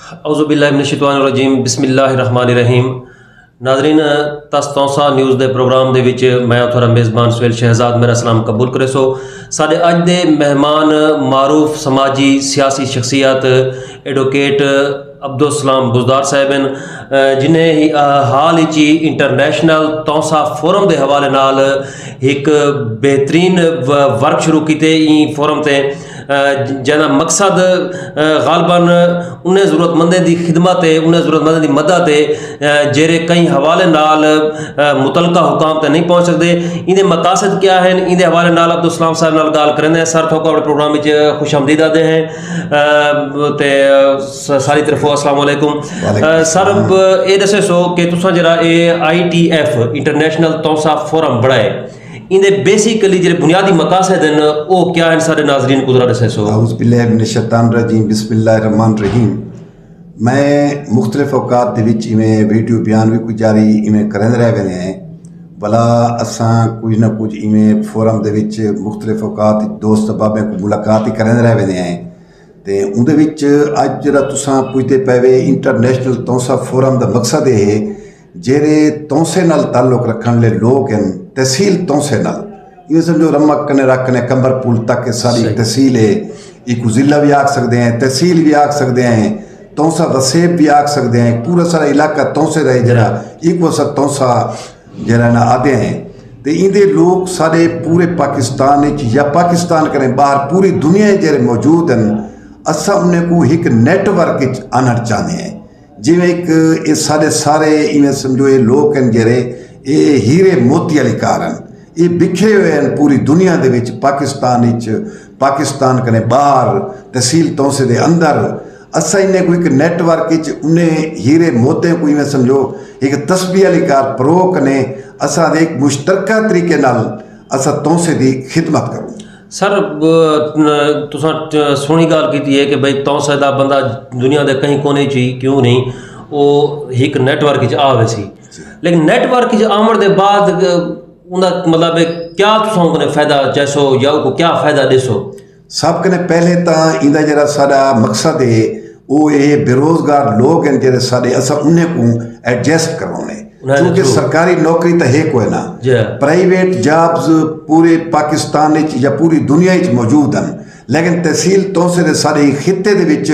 औज़ुबिल्लाहिमिनश्शैतानिर्रजीम बिस्मिल्लाहिर्रहमानिर्रहीम। नाज़रीन, तस तौसा न्यूज़ दे प्रोग्राम दे विच मैं थोड़ा मेज़बान सुहेल शहजाद मेरा सलाम कबूल करे सो। साडे अज दे मेहमान मारूफ समाजी सियासी शख्सियत एडवोकेट अब्दुल सलाम बुज़दार साहब हैं, जिन्हें हाल ही इंटरनेशनल तौसा फोरम के हवाले नाल एक बेहतरीन वर्क शुरू किए फोरम से, जिसका मकसद गालबन उन्हें ज़रूरतमंदें की खिदमत है, उन्हें ज़रूरतमंदें की मदद है जेरे कई हवाले नाल मुतलका हुकाम तक नहीं पहुँच सकते। इन्हें मकासद क्या है, इन्हें हवाले नाल अब्दुल सलाम साहब नाल गाल करेंगे। सर थोड़ा अपने प्रोग्राम में खुश आमदीद आते हैं ते सारी तरफ अस्सलाम वालेकुम। सर ये दसे सो कि तुसा जरा ITF इंटरनेशनल तौसा फोरम बढ़ाए, इन्हें बेसिकली जो बुनियादी मकासद हैं वो क्या है, सारे नाजरीन को जरा दसे सो। औज़ुबिल्लाहिमिनश्शैतानिर्रजीम बिस्मिल्लाहिर्रहमानिर्रहीम। मैं मुख्तलिफ औकात दे विच इवें वीडियो बयान भी कुछ जारी इवें करंदे रह वेंदे हैं। भला असां कुछ ना कुछ इवें फोरम दे विच मुख्तलिफ औकात दोस्त बाबे को मुलाकात ही करंदे रह वेंदे हैं ते उहदे विच अज जरा तुसां पुछदे पए इंटरनेशनल तौसा फोरम दा मकसद है जेरे तौसे नाल ताल्लुक रखण ले लोग हैं, तहसील तौसे नाल इवें समझो रमक कने रखने कंबर पुल तक के सारी तहसील है। एक जिला भी आख सकते हैं, तहसील भी आख सकते हैं, तौसा वसेब भी आख सकते हैं, पूरा सारा इलाका तौसे रहे जरा एक वसा तौसा जरा ना आते हैं। तो इंदे लोग सारे पूरे पाकिस्तान या पाकिस्तान करें बाहर पूरी दुनिया जेरे मौजूद हैं, असा उन्हें को एक नैटवर्क आनना चाहते हैं। जिमें एक ये सारे इवें समझो ये लोग हैं जेरे ये हीरे मोती वाली कारण ये बिखरे हुए हैं पूरी दुनिया दे विच, पाकिस्तान कने बाहर तहसील तौसे दे अंदर असा इन्हें कोई एक नैटवर्क उन्हें हीरे मोते को इवें समझो एक तस्बीह वाली कार प्रो कने असा एक मुश्तरका तरीके नाल असा तौसे दी खिदमत करूँ। सर तुसा सोहनी गाल की है कि भाई तौसे दा बंदा दुनिया के कहीं कोने च क्यों नहीं वो एक नैटवर्क आवे सी, लेकिन नैटवर्क आवन के बाद उनका मतलब क्या तुसा फायदा जैसो या को क्या फायदा देसो? सब कने पहले तो इंदा जरा सारा मकसद है वो ये बेरोजगार लोग हैं जेरे सारे असा उन्हें को एडजस्ट करवाने, क्योंकि सरकारी नौकरी तो है कोई ना, प्राइवेट जॉब्स पूरे पाकिस्तान या पूरी दुनिया मौजूद हैं, लेकिन तहसील तौसे दे सारे खिते दे विच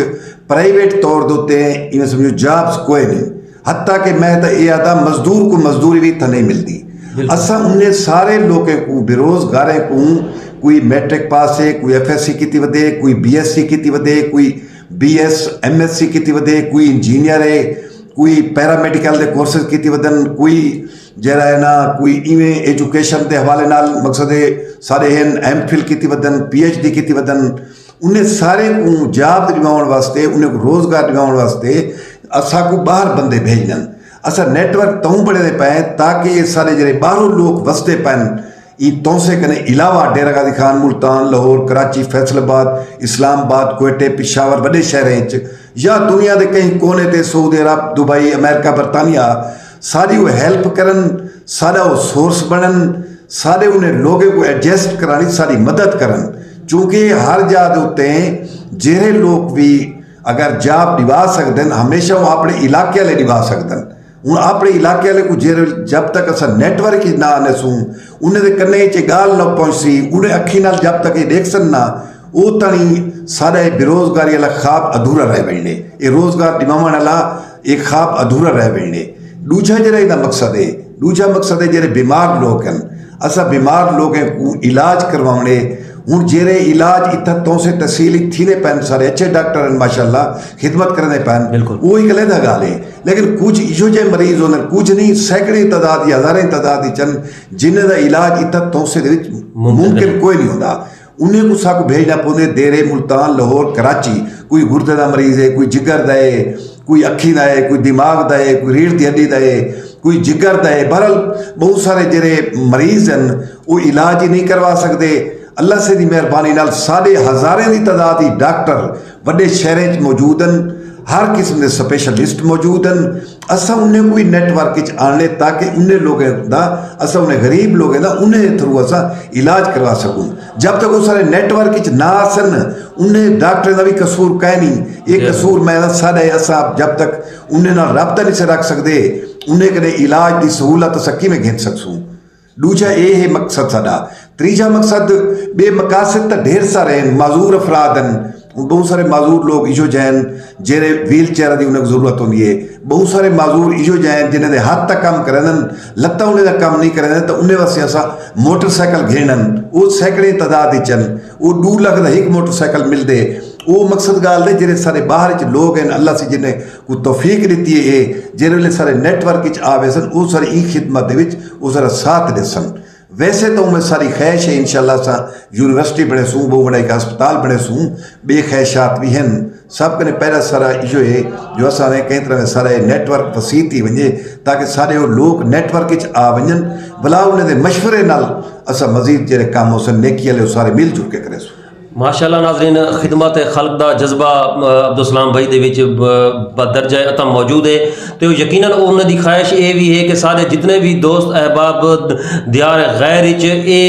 प्राइवेट तौर दे इवें समझो जॉब्स कोई नहीं। हत्ता कि मैं तो ये आता मजदूर को मजदूरी भी तो नहीं मिलती। असा उन्हें सारे लोगों को बेरोजगारें को कोई मैट्रिक पास है, कोई FSC की वधे, कोई BSc की वधे, कोई BS MSc की वधे, कोई इंजीनियर है, कोई पैरामेडिकल के कोर्सेज की वधन, कोई जरा है ना कोई इवें एजुकेशन के हवाले नाल मकसद है सारे हैं MPhil की वधन, PhD की वधन, उन्हें सारे को जॉब दिवाउण वास्ते उन्हें रोजगार दिवाउण वास्ते असा को बाहर बंदे भेजन। असा नेटवर्क तऊं बड़े पाए ताकि ये सारे जरे बाहरों लोग वसते पैन ई तौसे कने इलावा डेरा गाजी खान, मुल्तान, लाहौर, कराची, फैसलाबाद, इस्लामाबाद, कोयटे, पिशावर बड़े शहरें या दुनिया के कहीं कोने ते सऊदी अरब, दुबई, अमेरिका, बरतानिया सारी वो हेल्प करन, सारा वो सोर्स बनन, सारे उन्हें लोगों को एडजस्ट करानी सारी मदद करन। चूँकि हर जात उत्ते जेरे लोग भी अगर जॉब निभा सकते हैं हमेशा वो अपने इलाके वाले निभा सकते हैं। हूँ अपने इलाके वाले को जेरे जब तक असा नैटवर्क ही ना आने सूँ उन्हें कन्ने च गाल न पहुँची उन्हें अखी नाल जब तक ये देख सन ना वो तनी सारा बेरोजगारी वाला ख्वाब अधूरा रह वेंदे, ये रोजगार निभावण वाला एक ख्वाब अधूरा रह वेंदे। दूजा जरा इहदा मकसद है, दूजा मकसद है जेरे बीमार लोग हैं असा बीमार लोगों को इलाज करवाने। हूँ जेरे इलाज इतना तौसे तहसील थीने पैन सारे अच्छे डॉक्टर हैं माशाल्लाह खिदमत करने पैन वो एक अलग गाल है, लेकिन कुछ इशो जे मरीज होने कुछ नहीं सैकड़े तादाद या हज़ारें तादाद चन जिन्हें का इलाज इतना तौसे मुमकिन कोई नहीं होता। उन्हें को साको भेजना पौंदे देरे, मुल्तान, लाहौर, कराची। कोई गुर्दे का मरीज है, कोई जिगर दा है, कोई अखी का है, कोई दिमाग का है, कोई रीढ़ की हड्डी का है, कोई जिगर का है। बहरहाल बहुत सारे जेरे मरीज हैं वो इलाज ही नहीं करवा सकते। अल्लाह से दी मेहरबानी नाल साढ़े हज़ारें की तादाद ही डॉक्टर वड्डे शहरों मौजूद हैं। हर किस्म के स्पेशलिस्ट मौजूद हैं। असा उन्हें कोई नेटवर्क आने ताकि उन्हें लोगों का असा उन्हें गरीब लोगों का उन्हें थ्रू असा इलाज करवा सकूँ। जब तक वो सारे नेटवर्क ना आसन उन्हें डॉक्टर का भी कसूर कह नहीं। ये कसूर मैं सारे असा जब तक उन्हें ना रबता नहीं से रख सकते उन्हें कदे इलाज की सहूलत सकी में घेन सकूँ। दूजा ये है मकसद साडा। तीजा मकसद बे मकासद तो ढेर सारे हैं। माजूर अफराद हैं, बहुत सारे माजूर लोग इजो जैन जेरे व्हील चेयर की उन्हें जरूरत होती है। बहुत सारे माजूर इजो जैन जिन्हें दे हाथ तक काम करें लत्ता उन्हें का काम नहीं करें तो उन्हें वास्ते असा मोटरसाइकिल घेनन वो सैकड़े तादाद चन वो 2 लाख का एक मोटरसाइकिल मिलते। वो मकसद गाल दे जेरे सारे बाहर लोग हैं अल्लाह से जिन्हें को तौफीक दी है जेरे वे सारे नेटवर्क आवे सन वो सारी ई खिदमत वो सारा साथ दे सन। वैसे तो मैं सारी ख्वाहिश है इंशाल्लाह सा यूनिवर्सिटी बने सूँ बहुत बड़ा एक अस्पताल बने सूँ बे ख्वाहिशात भी हैं। सब कने पहला सारा इशो है जो असा ने कई तरह सारे नेटवर्क वसी थी वजे ताकि सारे वो लोग नेटवर्क आ वजन भला उन्हें मशवरे नाल असा मजीद जेरे काम हो सन नेकी वाले सारे मिल जुल के करे। माशाअल्लाह नाज़रीन खिदमत खल्क दा जज्बा अब्दुल भाई दे विच बदरजा अतम मौजूद है। तो यकीनन उन्होंने दी ख्वाहिश ये भी है कि सारे जितने भी दोस्त अहबाब दियार गैर ये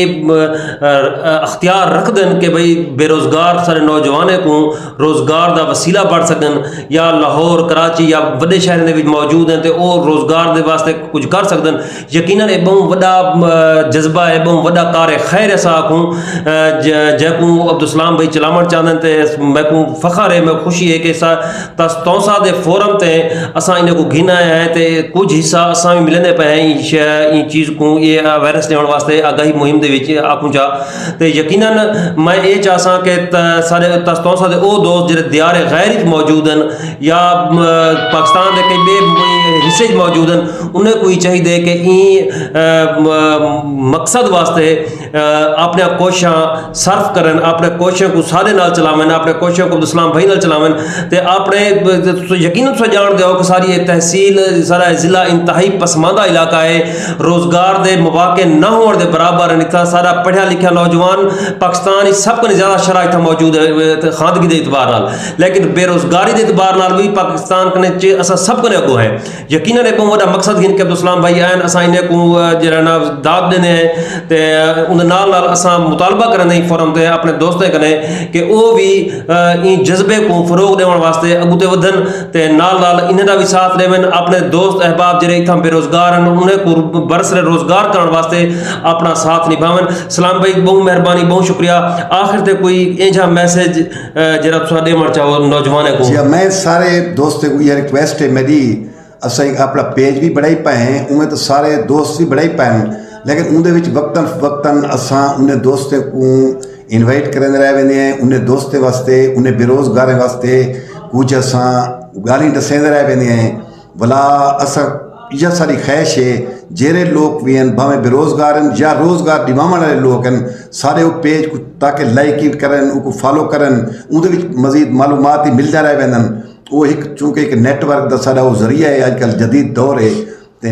अख्तियार रख दें कि भाई बेरोज़गार सारे नौजवानों को रोज़गार का वसीला बढ़ सकन या लाहौर कराची या वड्डे शहरों के मौजूद हैं तो वह रोज़गार के वास्ते कुछ कर सकन। यकीनन ये बहुत वड्डा जज्बा है बहुत वड्डा कार खैर असा आखूँ जैकू अब्दुल भाई चलावण चाहते तो मैं को फ़ख्र है मैं खुशी है कि तौसा के फोरम से असा इन को घिन आया है तो कुछ हिस्सा असा भी मिलने पे हैं इन चीज़ को ये वायरस लेने वास्ते आगाही मुहिम के आखूँ जा तो यकीनन मैं ये चाहसा कि सारे तौसा के वो दोस्त जो दियार गैर मौजूद हैं या पाकिस्तान के कई बे हिस्से मौजूद हैं उन्हें कोई चाहिए कि मकसद वास्ते अपने कोशिशां सर्फ करन अपने कोशिशों को सारे नाल चलावन अपने कोशिशों को अब्दुल भाई नाल चलावन ते अपने यकीनन से जान दो कि सारी ये तहसील सारा ज़िला इंतहाई पसमानदा इलाका है। रोज़गार के मौके न होने के बराबर इतना सारा पढ़िया लिखा नौजवान पाकिस्तान सब को ज़्यादा शराह इतना मौजूद है खानदगी के एतबार नाल लेकिन बेरोज़गारी के एतबार नाल भी पाकिस्तान कने असा सब को अगो है। यकीनन एक बहुत मकसद गिन के अब्दुल भाई आन असा इन्हें को जरा ना दाद देने हैं तो उन नाल असा मुतालबा करें फोरम से अपने दोस्तों कने कि वो भी इन जज्बे को फरोग देने वास्ते अगुते वधन ते नाल नाल इन्हें दा भी साथ लेवन अपने दोस्त अहबाब जेरे इतना बेरोजगार हैं उन्हें को बरसरे रोजगार करने वास्ते अपना साथ निभावन। सलाम भाई बहुत मेहरबानी बहुत शुक्रिया। आखिर ते कोई ऐसा मैसेज जरा तुसा देना चाहो नौजवान को? जी मैं सारे दोस्तों को ये रिक्वेस्ट है मेरी असा अपना पेज भी बढ़ाई पाए हैं उन्हें तो सारे दोस्त भी बढ़ाई पाए लेकिन उन्हें वक्तन वक्तन असा उन्हें दोस्तों को इनवाइट करें रह वेंदे हैं उन्हें दोस्तें वास्ते उन्हें बेरोज़गार वास्ते कुछ असा गाली दसेंदे रह वेंदे हैं भला असा यह सारी ख्वाहिश है जेरे लोग भी हैं भावें बेरोज़गार हैं या रोज़गार दिवावन वाले लोग हैं सारे वो पेज को ताकि लाइक करें उनको फॉलो करें उन्हें मजीद मालूमात ही मिलता रह वेंदन वो एक चूँकि एक नेटवर्क का सारा वो जरिया है आजकल जदीद दौर है ते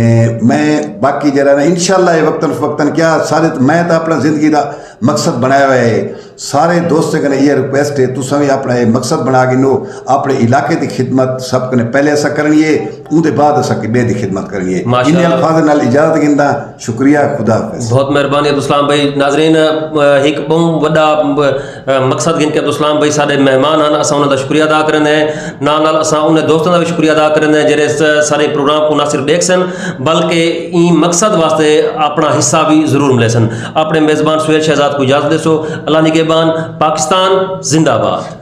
मैं बाकी जरा ना इंशाल्लाह वक्तन वक्तन क्या सारे मैं तो अपना ज़िंदगी का मकसद बनाया हुआ है सारे दोस्तों कने ये रिक्वेस्ट है तुसा भी अपना ये मकसद बना के नो अपने इलाके की खिदमत सब कने पहले ऐसा करनी है उनके बाद ऐसा कि बे दी खिदमत करनी है। इन अल्फाज नाल इजाजत गिंदा शुक्रिया खुदा हाफिज़। बहुत मेहरबानी अब्दुल भाई। नाज़रीन एक बहुत वड्डा मकसद गिन के अब्दुल भाई सारे मेहमान हैं असा उन्होंने शुक्रिया अदा करें नाल नाल असा उन्हें दोस्तों का भी शुक्रिया अदा करें जेरे सारे प्रोग्राम को ना सिर्फ देख सन बल्कि इन मकसद वास्ते अपना हिस्सा भी जरूर मिले सन। अपने मेज़बान सुहेल शहजाद को इजाज़त देसो। अल्लाह निगहबान। पाकिस्तान जिंदाबाद।